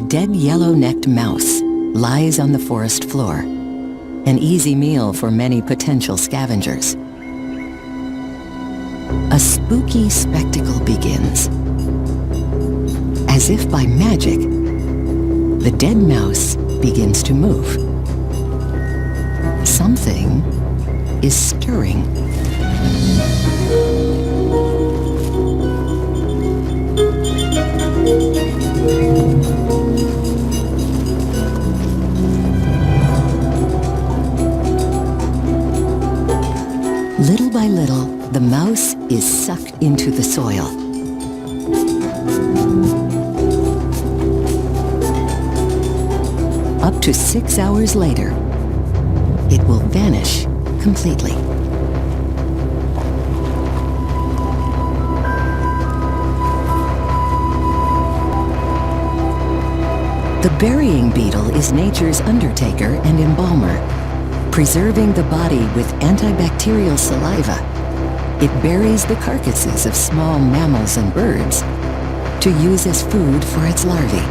dead yellow-necked mouse lies on the forest floor, an easy meal for many potential scavengers. A spooky spectacle begins. As if by magic, the dead mouse begins to move. Something is stirring. Little by little, the mouse is sucked into the soil. Up to 6 hours later, it will vanish completely. The burying beetle is nature's undertaker and embalmer. Preserving the body with antibacterial saliva, it buries the carcasses of small mammals and birds to use as food for its larvae.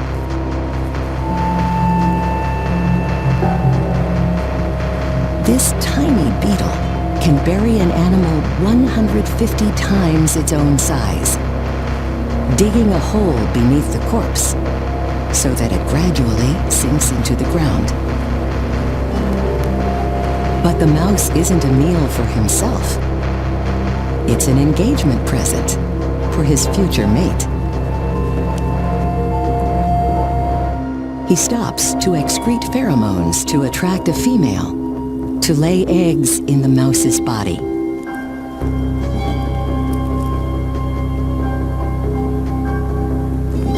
This tiny beetle can bury an animal 150 times its own size, digging a hole beneath the corpse so that it gradually sinks into the ground. But the mouse isn't a meal for himself. It's an engagement present for his future mate. He stops to excrete pheromones to attract a female to lay eggs in the mouse's body.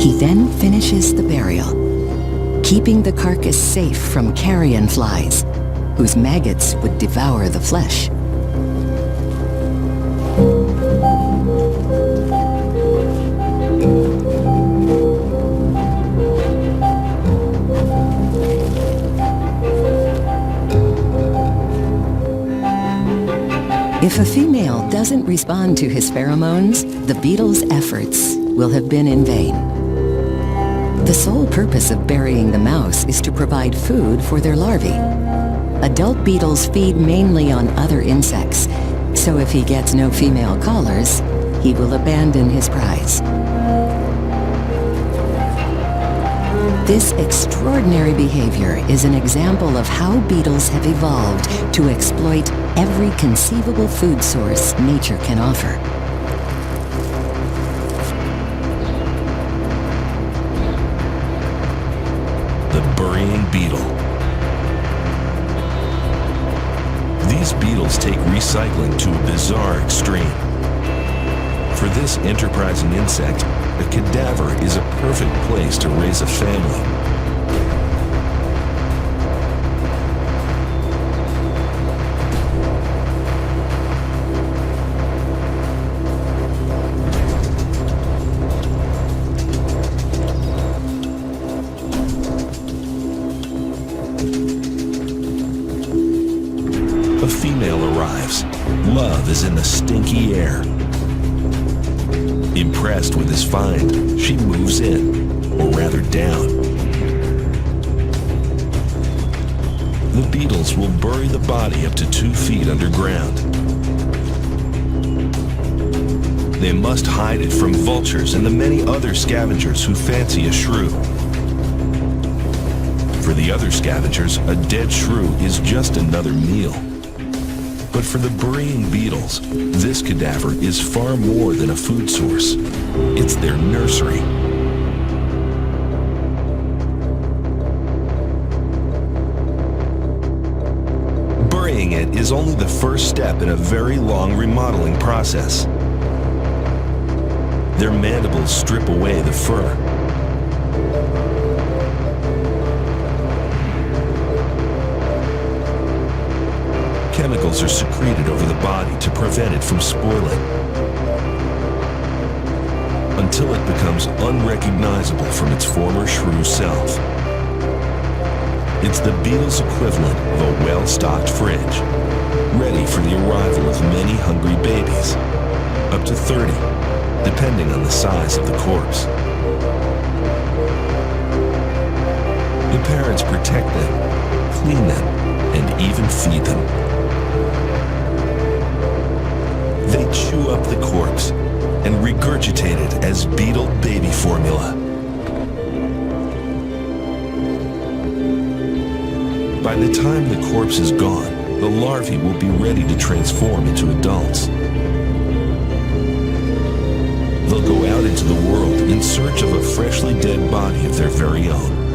He then finishes the burial, keeping the carcass safe from carrion flies, whose maggots would devour the flesh. If a female doesn't respond to his pheromones, the beetle's efforts will have been in vain. The sole purpose of burying the mouse is to provide food for their larvae. Adult beetles feed mainly on other insects, so if he gets no female callers, he will abandon his prize. This extraordinary behavior is an example of how beetles have evolved to exploit every conceivable food source nature can offer. The burying beetle. These beetles take recycling to a bizarre extreme. For this enterprising insect, a cadaver is a perfect place to raise a family. A female arrives. Love is in the stinky air. Impressed with his find, she moves in, or rather down. The beetles will bury the body up to 2 feet underground. They must hide it from vultures and the many other scavengers who fancy a shrew. For the other scavengers, a dead shrew is just another meal. But for the burying beetles, this cadaver is far more than a food source. It's their nursery. Burying it is only the first step in a very long remodeling process. Their mandibles strip away the fur. Chemicals are secreted over the body to prevent it from spoiling, until it becomes unrecognizable from its former shrew self. It's the beetle's equivalent of a well-stocked fridge, ready for the arrival of many hungry babies, up to 30, depending on the size of the corpse. parents protect them, clean them, and even feed them. They chew up the corpse and regurgitate it as beetle baby formula. By the time the corpse is gone, the larvae will be ready to transform into adults. They'll go out into the world in search of a freshly dead body of their very own.